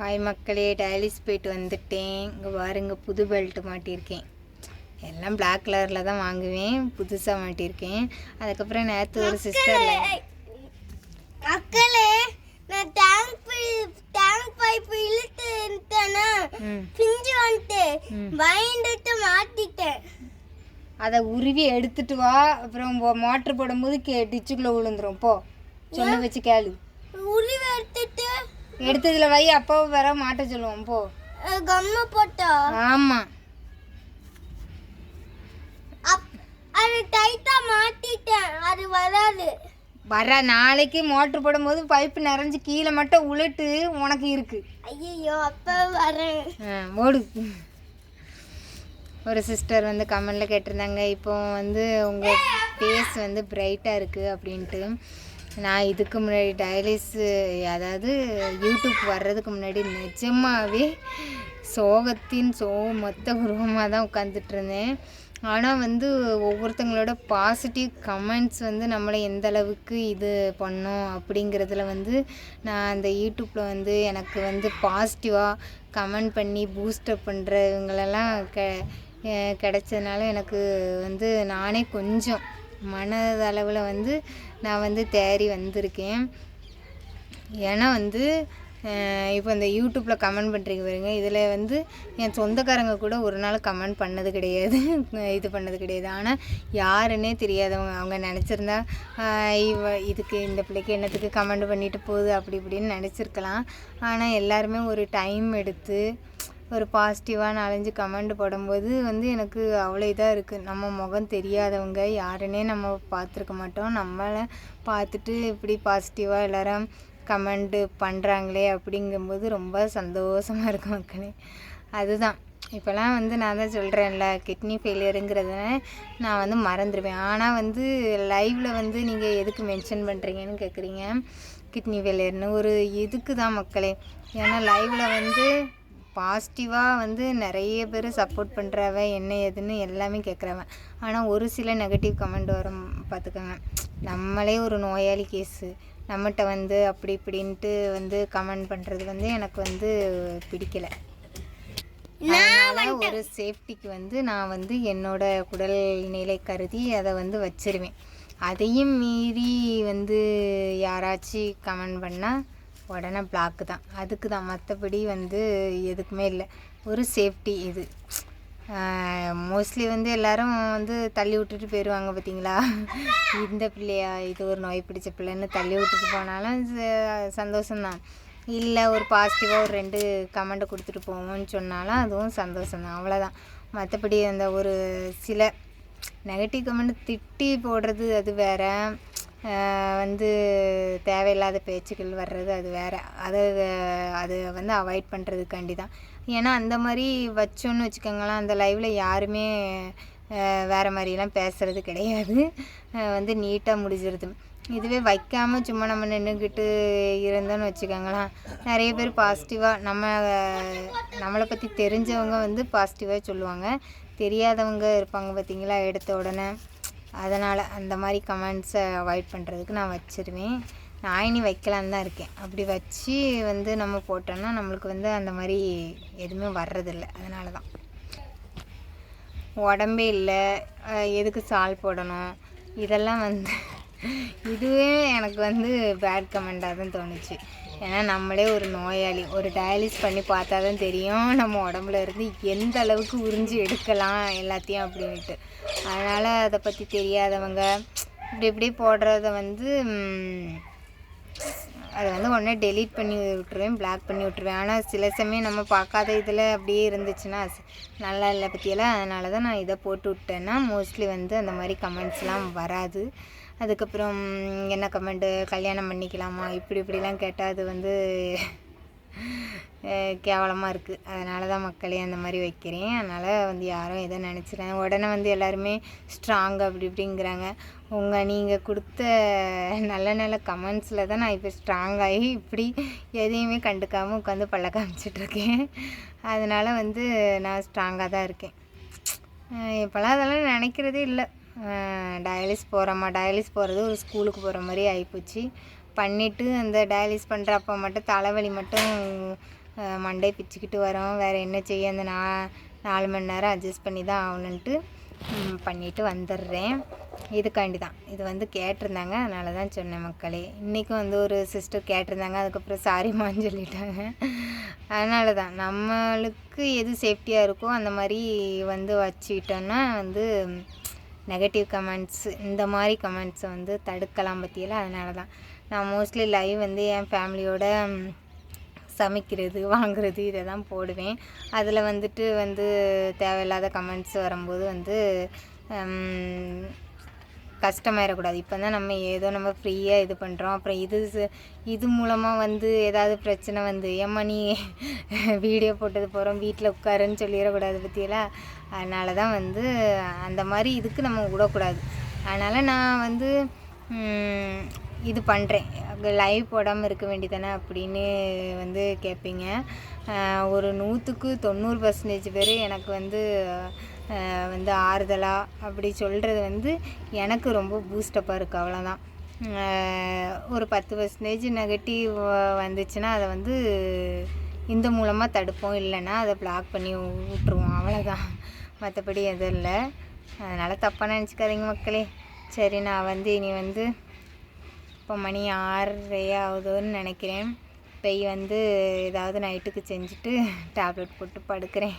Hi மக்களே, டயாலிஸ் போயிட்டு வந்துட்டேன். இங்கே பாருங்க, புது பெல்ட் மாட்டியிருக்கேன். எல்லாம் பிளாக் கலரில் தான் வாங்குவேன், புதுசாக மாட்டியிருக்கேன். அதுக்கப்புறம் நேற்று ஒரு சிஸ்டரில் மக்களே நான் டேங்க் பைப் இழுத்துட்டேனா பிஞ்சு வந்துட்டு பயந்துட்டு மாட்டிட்டேன். அதை உருவி எடுத்துட்டு வா, அப்புறம் மோட்ரு போடும்போது டிச்சுக்குள்ளே விழுந்துரும். போ, சொன்ன வச்சு கேளு. உருவி எடுத்ததுல வை, அப்பாவை வர மாட்ட சொல்லுவோம். போ, கம்ம போட்டா. ஆமாம், அது டைட்டா மாட்டிட்டேன், அது வராது. வர நாளைக்கு மோட்ரு போடும்போது பைப்பு நிறைஞ்சு கீழே மட்டும் உளுட்டு உனக்கு இருக்கு. ஐயோ, அப்போ வரேன். ஓடு. ஒரு சிஸ்டர் வந்து கமெண்டில் கேட்டிருந்தாங்க, இப்போ வந்து உங்கள் ஃபேஸ் வந்து பிரைட்டாக இருக்குது அப்படின்ட்டு. நான் இதுக்கு முன்னாடி டயாலிஸு, அதாவது யூடியூப் வர்றதுக்கு முன்னாடி நிஜமாகவே சோகத்தின் மொத்த உருவமாக தான் உட்காந்துட்டு இருந்தேன். ஆனால் வந்து ஒவ்வொருத்தங்களோட பாசிட்டிவ் கமெண்ட்ஸ் வந்து நம்மளை எந்த அளவுக்கு இது பண்ணோம் அப்படிங்கிறதுல வந்து நான் அந்த யூடியூப்பில் வந்து எனக்கு வந்து பாசிட்டிவாக கமெண்ட் பண்ணி பூஸ்டப் பண்ணுறவங்களெல்லாம் கிடைச்சதுனால எனக்கு வந்து நானே கொஞ்சம் மனதளவில் வந்து நான் வந்து தேறி வந்திருக்கேன். ஏன்னா வந்து இப்போ இந்த யூடியூப்பில் கமெண்ட் பண்ணுறீங்க பாருங்க, இதில் வந்து என் சொந்தக்காரங்க கூட ஒரு நாள் கமெண்ட் பண்ணது கிடையாது, இது பண்ணது கிடையாது. ஆனால் யாருன்னே தெரியாதவங்க, அவங்க நினச்சிருந்தா இதுக்கு இந்த பிள்ளைக்கு என்னத்துக்கு கமெண்ட் பண்ணிட்டு போகுது அப்படி இப்படின்னு நினச்சிருக்கலாம். ஆனால் எல்லாருமே ஒரு டைம் எடுத்து ஒரு பாசிட்டிவாக 4-5 கமெண்ட் போடும்போது வந்து எனக்கு அவ்வளோ இதாக இருக்குது. நம்ம முகம் தெரியாதவங்க, யாருன்னே நம்ம பார்த்துருக்க மாட்டோம், நம்மளை பார்த்துட்டு இப்படி பாசிட்டிவாக எல்லோரும் கமெண்ட்டு பண்ணுறாங்களே அப்படிங்கும்போது ரொம்ப சந்தோஷமாக இருக்கும் மக்களே. அதுதான் இப்போலாம் வந்து நான் தான் சொல்கிறேன்ல, கிட்னி ஃபெயிலியருங்கிறத நான் வந்து மறந்துடுவேன். ஆனால் வந்து லைவில் வந்து நீங்கள் எதுக்கு மென்ஷன் பண்ணுறீங்கன்னு கேட்குறீங்க, கிட்னி ஃபெயிலியர்னு ஒரு இதுக்கு தான் மக்களே. ஏன்னா லைவில் வந்து பாசிட்டிவாக வந்து நிறைய பேர் சப்போர்ட் பண்ணுறவ, என்ன ஏதுன்னு எல்லாமே கேட்குறவன். ஆனால் ஒரு சில நெகட்டிவ் கமெண்ட் வரும் பார்த்துக்கோங்க. நம்மளே ஒரு நோயாளி கேஸு, நம்மகிட்ட வந்து அப்படி இப்படின்ட்டு வந்து கமெண்ட் பண்ணுறது வந்து எனக்கு வந்து பிடிக்கலை. அதனால் ஒரு சேஃப்டிக்கு வந்து நான் வந்து என்னோட உடல் நிலை கருதி அதை வந்து வச்சிருவேன். அதையும் மீறி வந்து யாராச்சும் கமெண்ட் பண்ணால் உடனே பிளாக்கு தான், அதுக்கு தான். மற்றபடி வந்து எதுக்குமே இல்லை, ஒரு சேஃப்டி இது. மோஸ்ட்லி வந்து எல்லோரும் வந்து தள்ளி விட்டுட்டு போயிடுவாங்க பார்த்தீங்களா, இந்த பிள்ளையா இது ஒரு நோய் பிடிச்ச பிள்ளைன்னு தள்ளி விட்டுட்டு போனாலும் சந்தோஷம்தான். இல்லை ஒரு பாசிட்டிவாக ஒரு 2 கமெண்ட்டை கொடுத்துட்டு போவோம்னு சொன்னாலும் அதுவும் சந்தோஷம்தான், அவ்வளோதான். மற்றபடி அந்த ஒரு சில நெகட்டிவ் கமெண்ட் திட்டி போடுறது அது வேறு, வந்து தேவையில்லாத பேச்சுக்கள் வர்றது அது வேறு. அது வந்து அவாய்ட் பண்ணுறதுக்காண்டி தான். ஏன்னா அந்த மாதிரி வச்சோன்னு வச்சுக்கோங்களேன், அந்த லைவில் யாருமே வேறு மாதிரிலாம் பேசுகிறது கிடையாது, வந்து நீட்டாக முடிஞ்சிருது. இதுவே வைக்காமல் சும்மா நம்ம நின்றுக்கிட்டு இருந்தோன்னு வச்சுக்கோங்களேன், நிறைய பேர் பாசிட்டிவாக நம்மளை பற்றி தெரிஞ்சவங்க வந்து பாசிட்டிவாக சொல்லுவாங்க, தெரியாதவங்க இருப்பாங்க பார்த்தீங்களா எடுத்த உடனே. அதனால் அந்த மாதிரி கமெண்ட்ஸை அவாய்ட் பண்ணுறதுக்கு நான் வச்சுருவேன். நான் இனி வைக்கலான்னு தான் இருக்கேன். அப்படி வச்சு வந்து நம்ம போட்டோன்னா நம்மளுக்கு வந்து அந்த மாதிரி எதுவுமே வர்றதில்லை. அதனால தான் உடம்பே இல்லை எதுக்கு சால் போடணும், இதெல்லாம் வந்து இதுவே எனக்கு வந்து பேட் கமெண்ட்டாக தான் தோணுச்சு. ஏன்னா நம்மளே ஒரு நோயாளி, ஒரு டயாலிஸ் பண்ணி பார்த்தா தான் தெரியும் நம்ம உடம்புல இருந்து எந்த அளவுக்கு உறிஞ்சி எடுக்கலாம் எல்லாத்தையும் அப்படின்ட்டு. அதனால் அதை பற்றி தெரியாதவங்க இப்படி போடுறத வந்து அதை வந்து உடனே டெலீட் பண்ணி விட்டுருவேன், பிளாக் பண்ணி விட்டுருவேன். ஆனால் சில சமயம் நம்ம பார்க்காத இதில் அப்படியே இருந்துச்சுன்னா நல்லா இல்லை பற்றியெல்லாம். அதனால தான் நான் இதை போட்டு விட்டேன்னா மோஸ்ட்லி வந்து அந்த மாதிரி கமெண்ட்ஸ்லாம் வராது. அதுக்கப்புறம் என்ன கமெண்ட்டு, கல்யாணம் பண்ணிக்கலாமா இப்படிலாம் கேட்டால் அது வந்து கேவலமாக இருக்குது. அதனால தான் மக்களே அந்த மாதிரி வைக்கிறேன். அதனால் வந்து யாரும் எதை நினச்சிடாங்க, உடனே வந்து எல்லாருமே ஸ்ட்ராங் அப்படி இப்படிங்கிறாங்க. நீங்கள் கொடுத்த நல்ல கமெண்ட்ஸில் தான் நான் இப்போ ஸ்ட்ராங்காகி இப்படி எதையுமே கண்டுக்காமல் உட்காந்து பல்ல காமிச்சிட்ருக்கேன். அதனால் வந்து நான் ஸ்ட்ராங்காக தான் இருக்கேன். இப்போலாம் அதெல்லாம் நினைக்கிறதே இல்லை. டயாலிஸ் போகிறோமா, டயாலிஸ் போகிறது ஒரு ஸ்கூலுக்கு போகிற மாதிரி ஆகிப்போச்சு. பண்ணிவிட்டு அந்த டயாலிஸ் பண்ணுறப்போ மட்டும் தலைவலி மட்டும் மண்டை பிச்சுக்கிட்டு வரோம். வேறு என்ன செய்ய, அந்த 4 மணி நேரம் அட்ஜஸ்ட் பண்ணி தான் ஆகணுன்ட்டு பண்ணிவிட்டு வந்துடுறேன். இதுக்காண்டி தான் இது வந்து கேட்டிருந்தாங்க, அதனால தான் சொன்னேன் மக்களே. இன்றைக்கும் வந்து ஒரு சிஸ்டர் கேட்டிருந்தாங்க, அதுக்கப்புறம் சாரிம்மான்னு சொல்லிட்டாங்க. அதனால தான் நம்மளுக்கு எது சேஃப்டியாக இருக்கோ அந்த மாதிரி வந்து வச்சுக்கிட்டோன்னா வந்து நெகட்டிவ் கமெண்ட்ஸ் இந்த மாதிரி கமெண்ட்ஸை வந்து தடுக்கலாம் பற்றியெல்லாம். அதனால தான் நான் மோஸ்ட்லி லைவ் வந்து என் ஃபேமிலியோட சமைக்கிறது வாங்குறது இதை தான் போடுவேன். அதில் வந்துட்டு வந்து தேவையில்லாத கமெண்ட்ஸ் வரும்போது வந்து கஷ்டமாயிடக்கூடாது. இப்போ தான் நம்ம ஏதோ நம்ம ஃப்ரீயாக இது பண்ணுறோம், அப்புறம் இது மூலமாக வந்து ஏதாவது பிரச்சனை வந்து ஏம்மா நீ வீடியோ போட்டது போகிறோம் வீட்டில் உட்காருன்னு சொல்லிடக்கூடாது பற்றியெல்லாம். அதனால தான் வந்து அந்த மாதிரி இதுக்கு நம்ம விடக்கூடாது. அதனால் நான் வந்து இது பண்ணுறேன், லைவ் போடாமல் இருக்க வேண்டியதானே அப்படின்னு வந்து கேட்பீங்க. ஒரு 100க்கு 90% பேர் எனக்கு வந்து ஆறுதலாக அப்படி சொல்கிறது வந்து எனக்கு ரொம்ப பூஸ்டப்பாக இருக்குது. அவ்வளோதான். ஒரு 10% நெகட்டிவ் வந்துச்சுன்னா அதை வந்து இந்த மூலமாக தடுப்போம், இல்லைன்னா அதை பிளாக் பண்ணி விட்ருவோம், அவ்வளோதான். மற்றபடி எதுவும் இல்லை. அதனால் தப்பாக நினச்சிக்காதீங்க மக்களே. சரி, நான் வந்து இனி வந்து இப்போ மணி 6:30 ஆகுதுன்னு நினைக்கிறேன். போய் வந்து ஏதாவது நைட்டுக்கு செஞ்சுட்டு டேப்லெட் போட்டு படுக்கிறேன்.